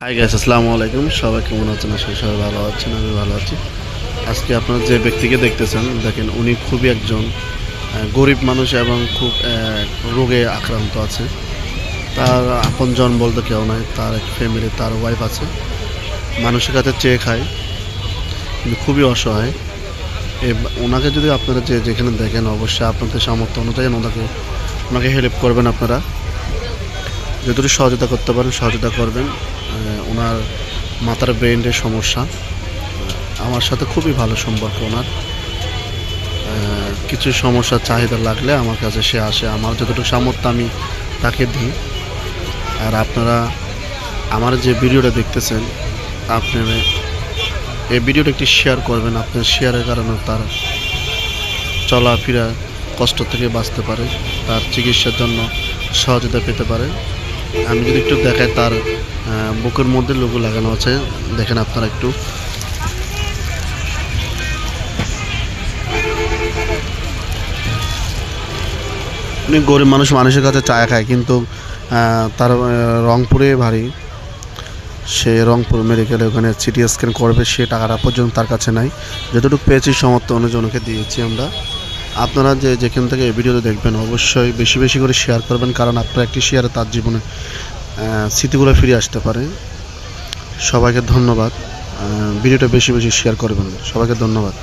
Hi guys, আসসালামু আলাইকুম। সবাই কেমন আছেন? আসলে সবাই ভালো আছেন, আমি ভালো আছি। আজকে আপনারা যে ব্যক্তিকে দেখতেছেন, দেখেন উনি খুবই একজন গরিব মানুষ এবং খুব রোগে আক্রান্ত আছে। তার আপনজন বলতে কেউ নাই, তার এক ফ্যামিলি, তার ওয়াইফ আছে, মানুষের কাছে চেয়ে খায়, কিন্তু খুবই অসহায়। ওনাকে যদি আপনারা যেখানে দেখেন, অবশ্যই আপনাদের সামর্থ্য অনুযায়ী ওনাকে হেল্প করবেন। আপনারা যতটুকু সহযোগিতা করতে পারেন সহযোগিতা করবেন। ওনার মাথার ব্রেনের সমস্যা, আমার সাথে খুবই ভালো সম্পর্ক ওনার। কিছু সমস্যা চাহিদা লাগলে আমার কাছে সে আসে, আমার যতটুকু সামর্থ্য আমি তাকে দিই। আর আপনারা আমার যে ভিডিওটা দেখতেছেন, আপনারা এই ভিডিওটা একটি শেয়ার করবেন। আপনার শেয়ারের কারণে তার চলাফেরা কষ্ট থেকে বাঁচতে পারে, তার চিকিৎসার জন্য সহযোগিতা পেতে পারে। আমি যদি একটু দেখাই, তার বুকের মধ্যে লোগো লাগানো আছে, দেখেন আপনারা একটু। উনি গরিব মানুষ, মানুষের কাছে চায়া খায়, কিন্তু তার রংপুরে বাড়ি। সে রংপুর মেডিকেলে ওখানে সিটি স্ক্যান করবে, সে টাকাটা পর্যন্ত তার কাছে নাই। যতটুকু পেয়েছি সামর্থ্য অনুযায়ী ওনাকে দিয়েছি আমরা। আপনারা যেখান থেকে এই ভিডিওতে দেখবেন, অবশ্যই বেশি বেশি করে শেয়ার করবেন, কারণ আপনার একটি শেয়ারে তার জীবনে স্মৃতিগুলো ফিরে আসতে পারে। সবাইকে ধন্যবাদ। ভিডিওটা বেশি বেশি শেয়ার করবেন। সবাইকে ধন্যবাদ।